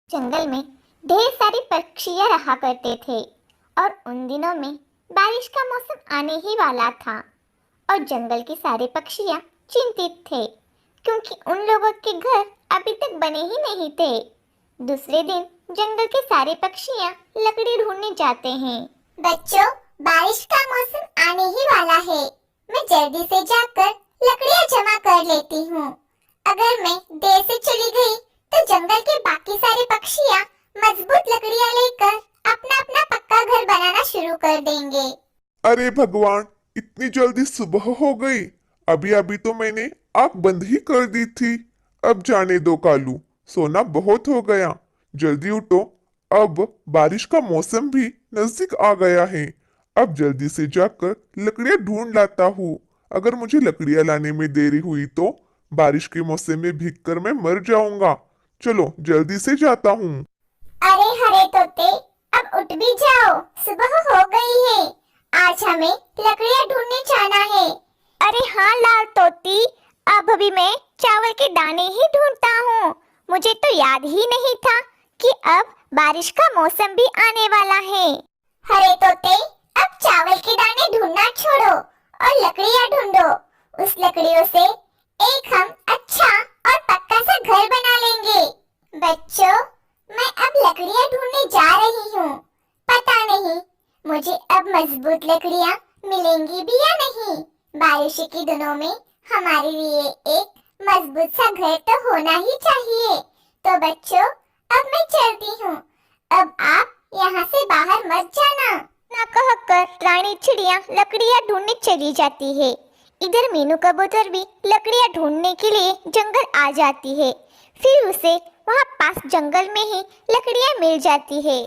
जंगल में ढेर सारे पक्षियां रहा करते थे और उन दिनों में बारिश का मौसम आने ही वाला था और जंगल के सारे पक्षियां चिंतित थे क्योंकि उन लोगों के घर अभी तक बने ही नहीं थे। दूसरे दिन जंगल के सारे पक्षियां लकड़ी ढूंढने जाते हैं। बच्चों, बारिश का मौसम आने ही वाला है। मैं जल्दी से जाकर लकड़ियां जमा कर लेती हूँ। अगर मैं देर से चली गई तो जंगल के बाकी सारे पक्षियां मजबूत लकड़ियां लेकर अपना अपना पक्का घर बनाना शुरू कर देंगे। अरे भगवान, इतनी जल्दी सुबह हो गई। अभी अभी तो मैंने आँख बंद ही कर दी थी। अब जाने दो कालू, सोना बहुत हो गया। जल्दी उठो, अब बारिश का मौसम भी नजदीक आ गया है। अब जल्दी से जाकर लकड़ियां ढूंढ लाता हूँ। अगर मुझे लकड़ियां लाने में देरी हुई तो बारिश के मौसम में भीगकर मैं मर जाऊंगा। चलो जल्दी से जाता हूँ। अरे हरे तोते, अब उठ भी जाओ, सुबह हो गई है। आज हमें लकड़ियां ढूंढने जाना है। अरे हाँ लाल तोती, अब भी मैं चावल के दाने ही ढूंढता हूँ। मुझे तो याद ही नहीं था कि अब बारिश का मौसम भी आने वाला है। हरे तोते, अब चावल के दाने ढूंढना छोड़ो और लकड़ियां ढूंढो। उस लकड़ियों से एक हम अच्छा और पक्का सा घर बना लेंगे। बच्चों, मैं अब लकड़ियां ढूंढने जा रही हूँ। पता नहीं मुझे अब मजबूत लकड़ियां मिलेंगी भी या नहीं। बारिश के दिनों में हमारे लिए एक मजबूत सा घर तो होना ही चाहिए। तो बच्चों, अब मैं चलती हूँ। अब आप यहाँ से बाहर मत जाना। ना कहकर रानी चिड़िया लकड़ियां ढूंढने चली जाती है। इधर मीनू कबूतर भी लकड़ियां ढूंढने के लिए जंगल आ जाती है। फिर उसे वहाँ पास जंगल में ही लकड़ियां मिल जाती है।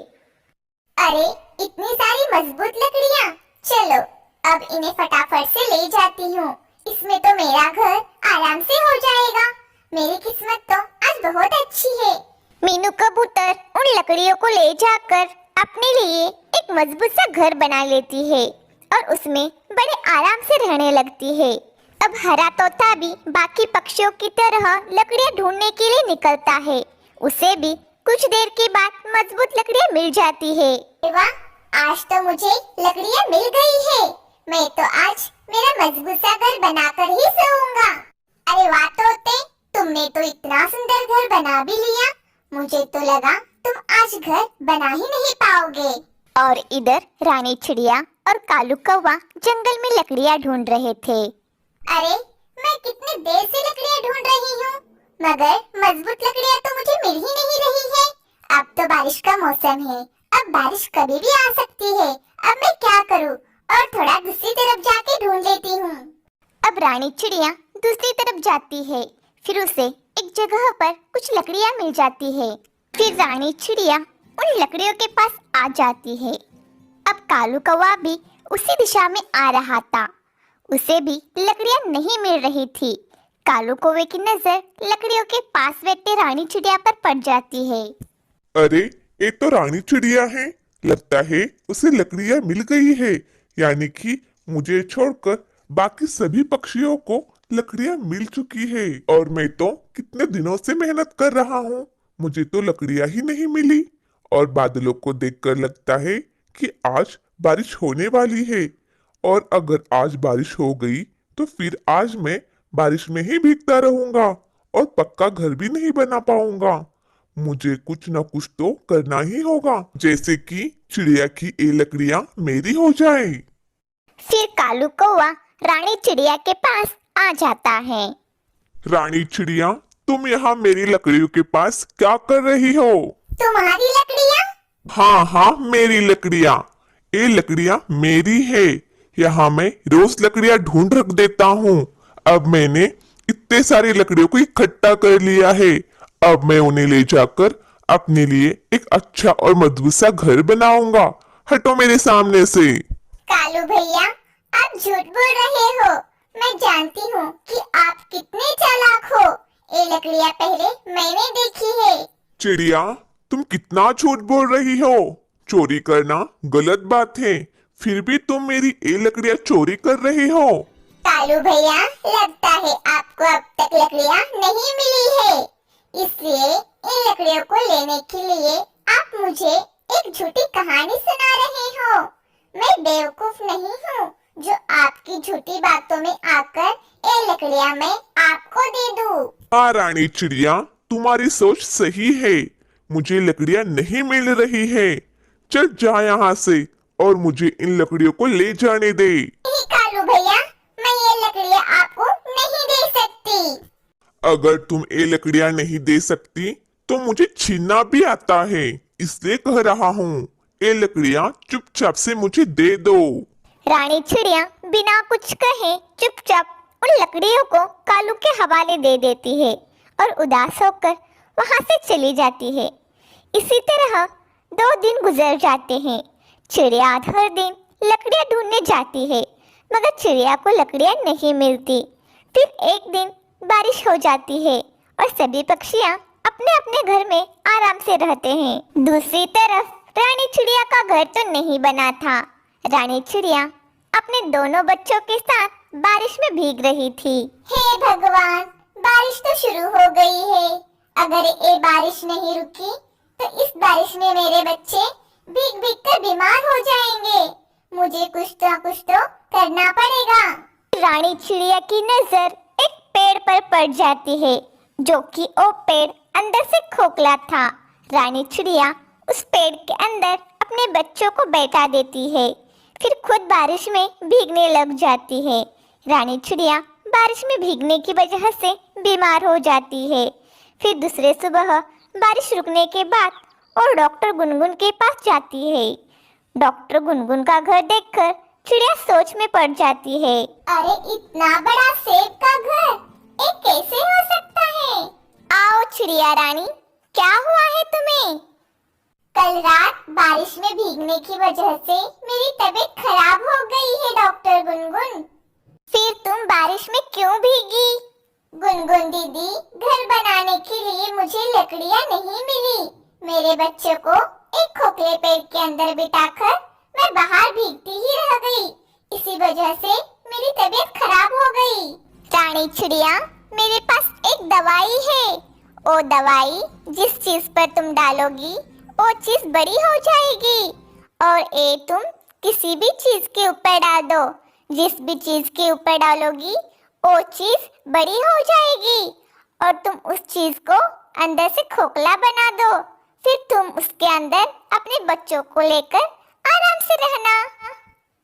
अरे इतनी सारी मजबूत लकड़ियाँ, चलो अब इन्हें फटाफट से ले जाती हूँ। इसमें तो मेरा घर आराम से हो जाएगा। मेरी किस्मत तो आज बहुत अच्छी है। मीनू कबूतर उन लकड़ियों को ले जाकर अपने लिए एक मजबूत सा घर बना लेती है और उसमें बड़े आराम से रहने लगती है। अब हरा तोता भी बाकी पक्षियों की तरह लकड़ियां ढूंढने के लिए निकलता है। उसे भी कुछ देर के बाद मजबूत लकड़ियां मिल जाती है। वाह, आज तो मुझे लकड़ियाँ मिल गई है। मैं तो आज मेरा मजबूत सा घर बनाकर ही सोऊंगा। अरे वाह तोते, तुमने तो इतना सुंदर घर बना भी लिया। मुझे तो लगा तुम आज घर बना ही नहीं पाओगे। और इधर रानी चिड़िया और कालू कौवा जंगल में लकड़ियां ढूंढ रहे थे। अरे मैं कितनी देर से लकड़ियाँ ढूंढ रही हूँ, मगर मजबूत लकड़ियाँ तो मुझे मिल ही नहीं रही है। अब तो बारिश का मौसम है, अब बारिश कभी भी आ सकती है। अब मैं क्या करूँ? और थोड़ा दूसरी तरफ जाके ढूंढ लेती हूँ। अब रानी चिड़िया दूसरी तरफ जाती है। फिर उसे एक जगह पर कुछ लकड़ियां मिल जाती है। फिर रानी चिड़िया उन लकड़ियों के पास आ जाती है। अब कालू कौवा भी उसी दिशा में आ रहा था। उसे भी लकड़ियां नहीं मिल रही थी। कालू कौवे की नजर लकड़ियों के पास बैठे रानी चिड़िया पर पड़ जाती है। अरे ये तो रानी चिड़िया है। लगता है उसे लकड़ियां मिल गई है, यानी कि मुझे छोड़कर बाकी सभी पक्षियों को लकड़ियां मिल चुकी है। और मैं तो कितने दिनों से मेहनत कर रहा हूँ, मुझे तो लकड़ियां ही नहीं मिली। और बादलों को देखकर लगता है कि आज बारिश होने वाली है। और अगर आज बारिश हो गई तो फिर आज मैं बारिश में ही भीगता रहूंगा और पक्का घर भी नहीं बना पाऊंगा। मुझे कुछ न कुछ तो करना ही होगा, जैसे कि चिड़िया की ये लकड़ियां मेरी हो जाए। फिर कालू कौवा रानी चिड़िया के पास आ जाता है। रानी चिड़िया, तुम यहाँ मेरी लकड़ियों के पास क्या कर रही हो? तुम्हारी लकड़ियाँ? हाँ हाँ, मेरी लकड़ियाँ। ये लकड़ियाँ मेरी है। यहाँ मैं रोज लकड़ियाँ ढूंढ रख देता हूँ। अब मैंने इतने सारी लकड़ियों को इकट्ठा कर लिया है। अब मैं उन्हें ले जाकर अपने लिए एक अच्छा और मजबूत सा घर बनाऊंगा। हटो मेरे सामने से। कालू भैया, आप झूठ बोल रहे हो। मैं जानती हूँ कि आप कितने चालाक हो। ये लकड़ियाँ पहले मैंने देखी है। चिड़िया, तुम कितना झूठ बोल रही हो? चोरी करना गलत बात है, फिर भी तुम मेरी ये लकड़ियाँ चोरी कर रही हो। कालू भैया, लगता है आपको अब तक लकड़ियाँ नहीं मिली है। इसलिए इन लकड़ियों को लेने के लिए आप मुझे एक झूठी कहानी सुना रहे हो। मैं बेवकूफ नहीं हूँ जो आपकी झूठी बातों में आकर ये लकड़ियाँ मैं आपको दे दूँ। हाँ रानी चिड़िया, तुम्हारी सोच सही है। मुझे लकड़ियाँ नहीं मिल रही है। चल जा यहाँ से और मुझे इन लकड़ियों को ले जाने दे। नहीं कालू भैया, मैं ये लकड़ियाँ आपको नहीं दे सकती। अगर तुम ये लकड़ियाँ नहीं दे सकती तो मुझे छीनना भी आता है, इसलिए कह रहा हूँ ये लकड़ियाँ चुपचाप से मुझे दे दो। रानी चिड़िया बिना कुछ कहे चुपचाप उन लकड़ियों को कालू के हवाले दे देती है और उदास होकर वहां से चली जाती है। इसी तरह 2 दिन गुजर जाते हैं। चिड़िया हर दिन लकड़ियां ढूंढने जाती है, मगर चिड़िया को लकड़ियां नहीं मिलती। फिर एक दिन बारिश हो जाती है और सभी पक्षियां अपने अपने घर में आराम से रहते हैं। दूसरी तरफ रानी चिड़िया का घर तो नहीं बना था। रानी चिड़िया अपने दोनों बच्चों के साथ बारिश में भीग रही थी। हे भगवान, बारिश तो शुरू हो गई है। अगर ये बारिश नहीं रुकी तो इस बारिश में मेरे बच्चे भीग भीग कर बीमार हो जाएंगे। मुझे कुछ तो करना पड़ेगा। रानी चिड़िया की नजर एक पेड़ पर पड़ जाती है, जो कि वो पेड़ अंदर से खोखला था। रानी चिड़िया उस पेड़ के अंदर अपने बच्चों को बैठा देती है, फिर खुद बारिश में भीगने लग जाती है। रानी चिड़िया बारिश में भीगने की वजह से बीमार हो जाती है। फिर दूसरे सुबह बारिश रुकने के बाद और डॉक्टर गुनगुन के पास जाती है। डॉक्टर गुनगुन का घर देखकर चिड़िया सोच में पड़ जाती है। अरे इतना बड़ा सेब का घर, ये कैसे हो सकता है? आओ चिड़िया रानी, क्या हुआ है तुम्हें? कल रात बारिश में भीगने की वजह से मेरी तबीयत खराब हो गई है डॉक्टर गुनगुन। फिर तुम बारिश में क्यों भीगी? गुनगुन दीदी, घर बनाने के लिए मुझे लकड़ियाँ नहीं मिली। मेरे बच्चों को एक खोखले पेड़ के अंदर बिठाकर मैं बाहर भीगती ही रह गई। इसी वजह से मेरी तबीयत खराब हो गई। रानी चिड़िया, मेरे पास एक दवाई है। वो दवाई जिस चीज पर तुम डालोगी वो चीज बड़ी हो जाएगी, और ये तुम किसी भी चीज के ऊपर डाल दो। जिस भी चीज के ऊपर डालोगी वो चीज बड़ी हो जाएगी, और तुम उस चीज को अंदर से खोखला बना दो। फिर तुम उसके अंदर अपने बच्चों को लेकर आराम से रहना।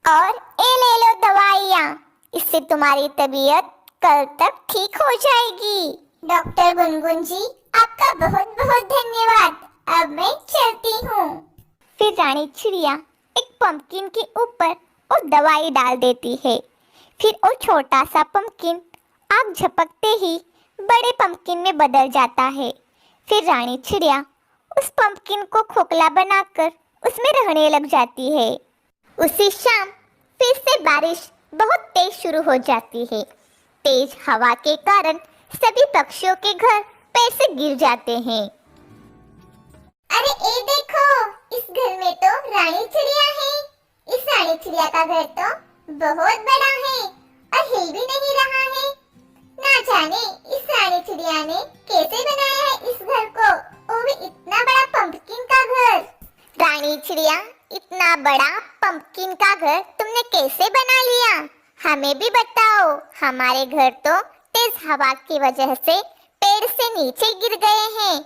और ये ले लो दवाइयाँ, इससे तुम्हारी तबीयत कल तक ठीक हो जाएगी। डॉक्टर गुनगुन जी, आपका बहुत बहुत धन्यवाद। अब मैं चलती हूँ। फिर रानी चिड़िया एक पंपकिन के ऊपर वो दवाई डाल देती है। फिर वो छोटा सा पंपकिन आग झपकते ही बड़े पंपकिन में बदल जाता है। फिर रानी चिड़िया उस पंपकिन को खोखला बनाकर उसमें रहने लग जाती है। उसी शाम फिर से बारिश बहुत तेज शुरू हो जाती है। तेज हवा के कारण सभी पक्षियों के घर पेड़ से गिर जाते हैं। अरे ये देखो, इस घर में तो रानी चिड़िया है। इस रानी चिड़िया का घर तो बहुत बड़ा है और हिल भी नहीं रहा है। ना जाने इस रानी चिड़िया ने कैसे बनाया है इस घर को, वो भी इतना बड़ा पंपकिन का घर। रानी चिड़िया, इतना बड़ा पंपकिन का घर तुमने कैसे बना लिया? हमें भी बताओ। हमारे घर तो तेज हवा की वजह से पेड़ से नीचे गिर गए हैं।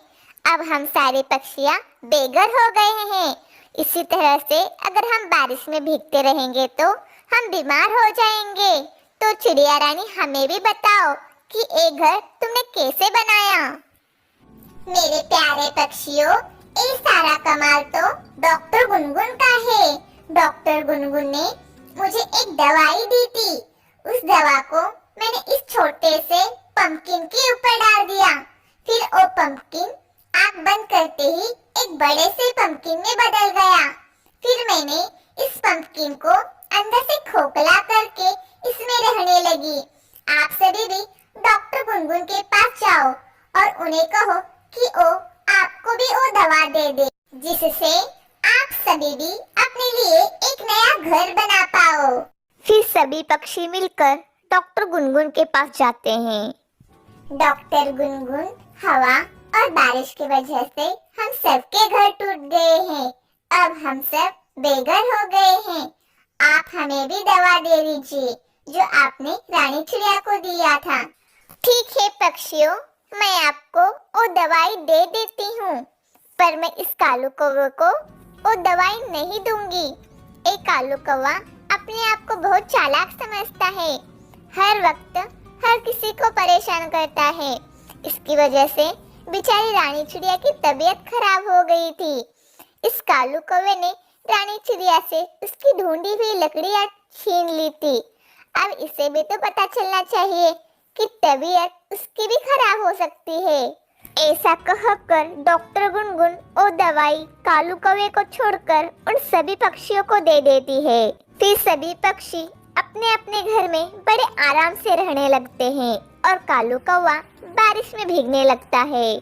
अब हम सारे पक्षियाँ बेघर हो गए हैं। इसी तरह से अगर हम बारिश में भीगते रहेंगे तो हम बीमार हो जाएंगे। तो चिड़िया रानी, हमें भी बताओ कि ये घर तुमने कैसे बनाया? मेरे प्यारे पक्षियों, ये सारा कमाल तो डॉक्टर गुनगुन का है। डॉक्टर गुनगुन ने मुझे एक दवाई दी थी। उस दवा को मैंने इस छोटे से पंपकिन के ऊपर डाल दिया। फिर वो पंपकिन आग बंद करते ही एक बड़े से पंपकिन में बदल गया। फिर मैंने इस पंपकिन को अंदर से खोखला करके इसमें रहने लगी। आप सभी भी डॉक्टर गुनगुन के पास जाओ और उन्हें कहो कि वो आपको भी वो दवा दे दे, जिससे आप सभी भी अपने लिए एक नया घर बना पाओ। फिर सभी पक्षी मिलकर डॉक्टर गुनगुन के पास जाते हैं। डॉक्टर गुनगुन, हवा और बारिश की वजह से हम सबके घर टूट गए हैं। अब हम सब बेघर हो गए हैं। आप हमें भी दवा दे दीजिए जो आपने रानी चिड़िया को दिया था। ठीक है पक्षियों, मैं आपको वो दवाई दे देती हूँ, पर मैं इस कालू कौवे को वो दवाई नहीं दूंगी। एक कालू कौवा अपने आप को बहुत चालाक समझता है, हर वक्त हर किसी को परेशान करता है। इसकी वजह से बेचारी रानी चिड़िया की तबीयत खराब हो गई थी। इस कालू कौवे ने रानी चिड़िया से उसकी ढूंढी हुई लकड़ियां छीन ली थी। अब इसे भी तो पता चलना चाहिए कि तबीयत उसकी भी खराब हो सकती है। ऐसा कहकर डॉक्टर गुनगुन वो दवाई कालू कौवे को छोड़कर उन सभी पक्षियों को दे देती है। फिर सभी पक्षी अपने अपने घर में बड़े आराम से रहने लगते हैं और कालू कौवा बारिश में भीगने लगता है।